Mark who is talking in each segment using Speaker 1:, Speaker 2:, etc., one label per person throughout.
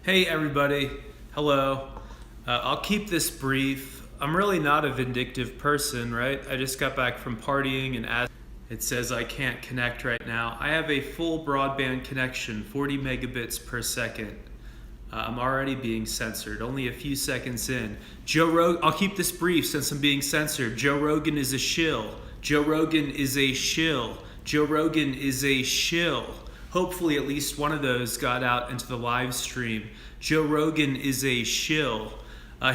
Speaker 1: Hey everybody, hello. I'll keep this brief. I'm really not a vindictive person, right? I just got back from partying and it says I can't connect right now. I have a full broadband connection, 40 megabits per second. I'm already being censored, only a few seconds in. Joe Rogan, I'll keep this brief since I'm being censored. Joe Rogan is a shill. Joe Rogan is a shill. Joe Rogan is a shill. Hopefully at least one of those got out into the live stream. Joe Rogan is a shill.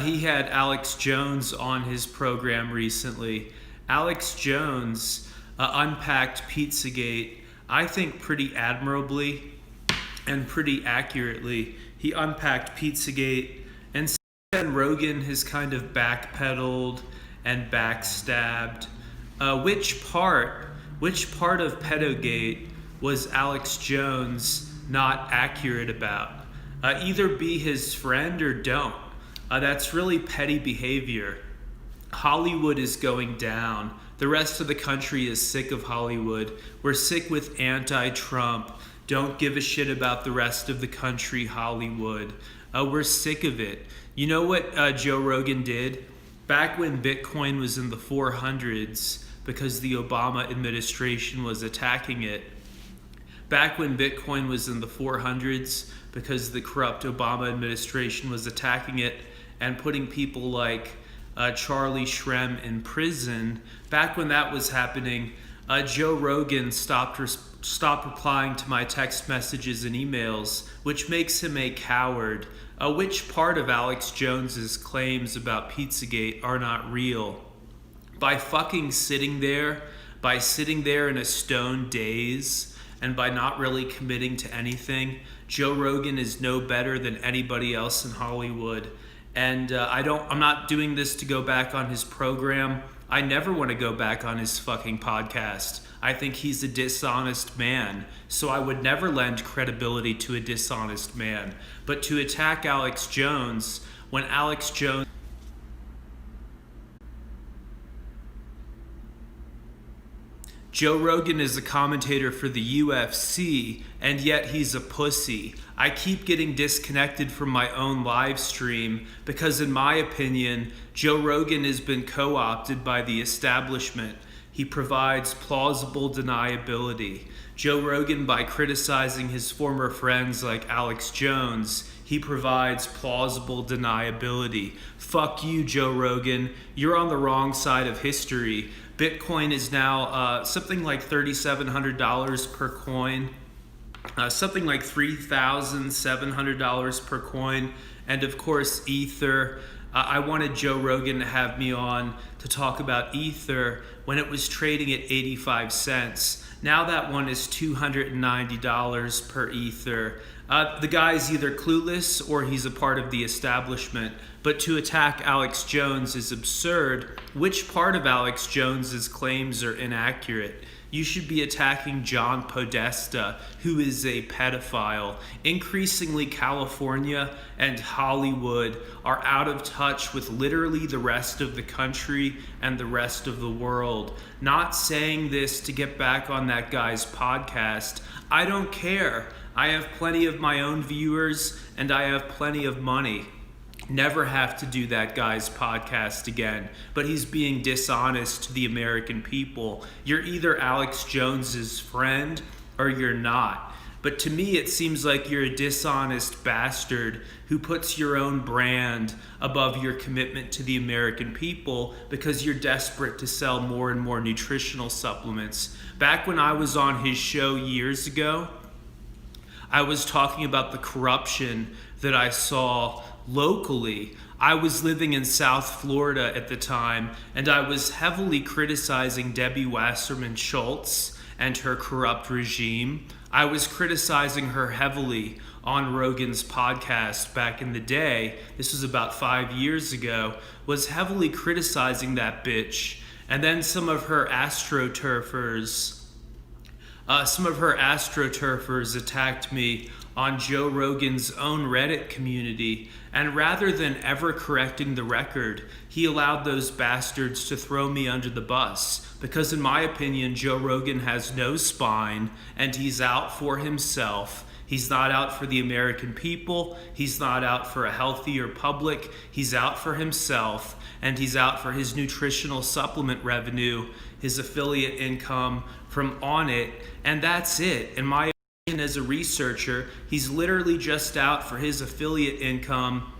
Speaker 1: He had Alex Jones on his program recently. Alex Jones unpacked Pizzagate, I think pretty admirably and pretty accurately. He unpacked Pizzagate, and then Rogan has kind of backpedaled and backstabbed. Which part of Pedogate was Alex Jones not accurate about? Either be his friend or don't. That's really petty behavior. Hollywood is going down. The rest of the country is sick of Hollywood. We're sick with anti-Trump. Don't give a shit about the rest of the country, Hollywood. We're sick of it. You know what Joe Rogan did? Back when Bitcoin was in the 400s, because the Obama administration was attacking it. Back when Bitcoin was in the 400s, because the corrupt Obama administration was attacking it and putting people like Charlie Shrem in prison, back when that was happening, Joe Rogan stopped replying to my text messages and emails, which makes him a coward. Which part of Alex Jones's claims about Pizzagate are not real? By fucking sitting there in a stone daze, and by not really committing to anything, Joe Rogan is no better than anybody else in Hollywood. And I'm not doing this to go back on his program. I never want to go back on his fucking podcast. I think he's a dishonest man, so I would never lend credibility to a dishonest man. But to attack Alex Jones, when Alex Jones... Joe Rogan is a commentator for the UFC, and yet he's a pussy. I keep getting disconnected from my own live stream because, in my opinion, Joe Rogan has been co-opted by the establishment. He provides plausible deniability. Joe Rogan, by criticizing his former friends like Alex Jones, he provides plausible deniability. Fuck you, Joe Rogan. You're on the wrong side of history. Bitcoin is now something like $3,700 per coin, something like $3,700 per coin, and of course Ether. I wanted Joe Rogan to have me on to talk about Ether when it was trading at 85 cents. Now that one is $290 per Ether. The guy's either clueless or he's a part of the establishment. But to attack Alex Jones is absurd. Which part of Alex Jones's claims are inaccurate? You should be attacking John Podesta, who is a pedophile. Increasingly, California and Hollywood are out of touch with literally the rest of the country and the rest of the world. Not saying this to get back on that guy's podcast. I don't care. I have plenty of my own viewers and I have plenty of money. Never have to do that guy's podcast again, but he's being dishonest to the American people. You're either Alex Jones's friend or you're not. But to me, it seems like you're a dishonest bastard who puts your own brand above your commitment to the American people because you're desperate to sell more and more nutritional supplements. Back when I was on his show years ago, I was talking about the corruption that I saw locally. I was living in South Florida at the time, and I was heavily criticizing Debbie Wasserman Schultz and her corrupt regime. I was criticizing her heavily on Rogan's podcast back in the day. This was about 5 years ago. Was heavily criticizing that bitch. And then some of her astroturfers attacked me on Joe Rogan's own Reddit community, and rather than ever correcting the record, he allowed those bastards to throw me under the bus, because in my opinion, Joe Rogan has no spine, and he's out for himself. He's not out for the American people. He's not out for a healthier public. He's out for himself, and he's out for his nutritional supplement revenue, his affiliate income from on it, and that's it. In my opinion, as a researcher, he's literally just out for his affiliate income,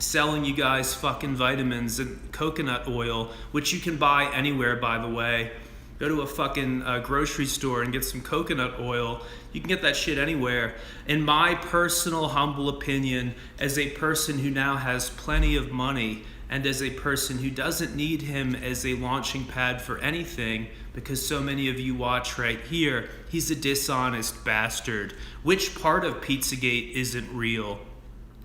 Speaker 1: selling you guys fucking vitamins and coconut oil, which you can buy anywhere, by the way. Go to a fucking grocery store and get some coconut oil. You can get that shit anywhere. In my personal humble opinion, as a person who now has plenty of money, and as a person who doesn't need him as a launching pad for anything, because so many of you watch right here, he's a dishonest bastard. Which part of Pizzagate isn't real?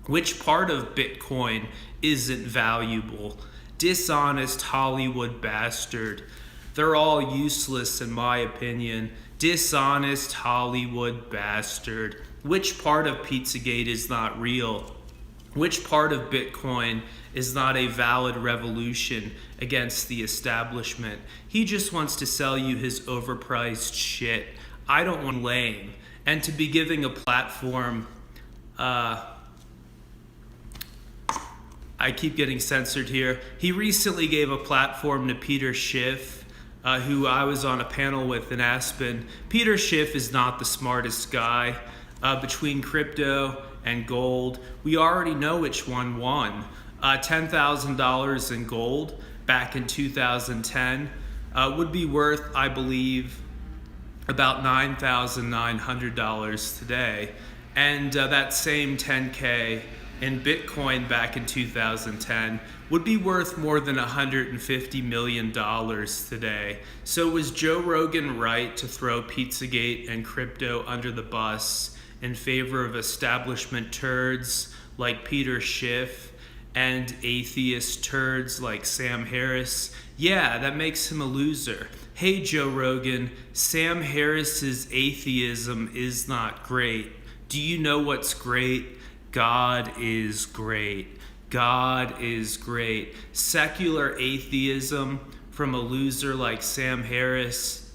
Speaker 1: Which part of Bitcoin isn't valuable? Dishonest Hollywood bastard. They're all useless in my opinion. Dishonest Hollywood bastard. Which part of Pizzagate is not real? Which part of Bitcoin is not a valid revolution against the establishment? He just wants to sell you his overpriced shit. I don't want lame. And to be giving a platform, I keep getting censored here. He recently gave a platform to Peter Schiff, who I was on a panel with in Aspen. Peter Schiff is not the smartest guy. Between crypto and gold, we already know which one won. $10,000 in gold back in 2010 would be worth, I believe, about $9,900 today. And that same 10K in Bitcoin back in 2010 would be worth more than $150 million today. So was Joe Rogan right to throw Pizzagate and crypto under the bus in favor of establishment turds like Peter Schiff and atheist turds like Sam Harris? Yeah, that makes him a loser. Hey Joe Rogan, Sam Harris's atheism is not great. Do you know what's great? God is great. God is great. Secular atheism from a loser like Sam Harris,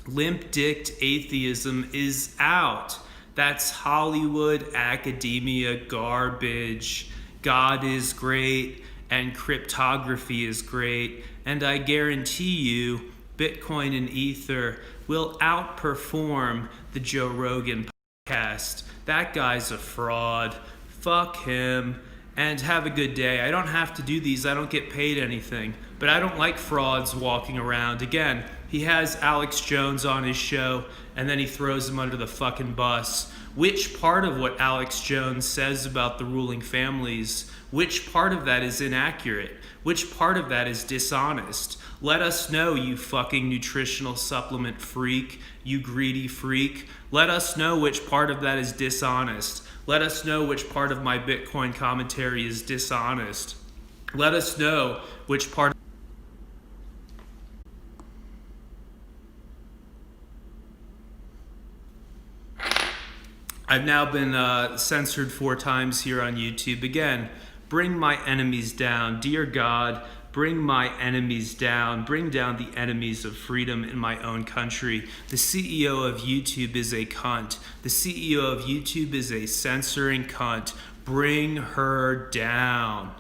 Speaker 1: limp-dicked atheism is out. That's Hollywood academia garbage. God is great and cryptography is great, and I guarantee you Bitcoin and Ether will outperform the Joe Rogan podcast. That guy's a fraud. Fuck him, and have a good day. I don't have to do these. I don't get paid anything, but I don't like frauds walking around. Again, he has Alex Jones on his show, and then he throws him under the fucking bus. Which part of what Alex Jones says about the ruling families, which part of that is inaccurate? Which part of that is dishonest? Let us know, you fucking nutritional supplement freak, you greedy freak. Let us know which part of that is dishonest. Let us know which part of my Bitcoin commentary is dishonest. Let us know which part. I've now been censored 4 times here on YouTube. Again, bring my enemies down. Dear God, bring my enemies down. Bring down the enemies of freedom in my own country. The CEO of YouTube is a cunt. The CEO of YouTube is a censoring cunt. Bring her down.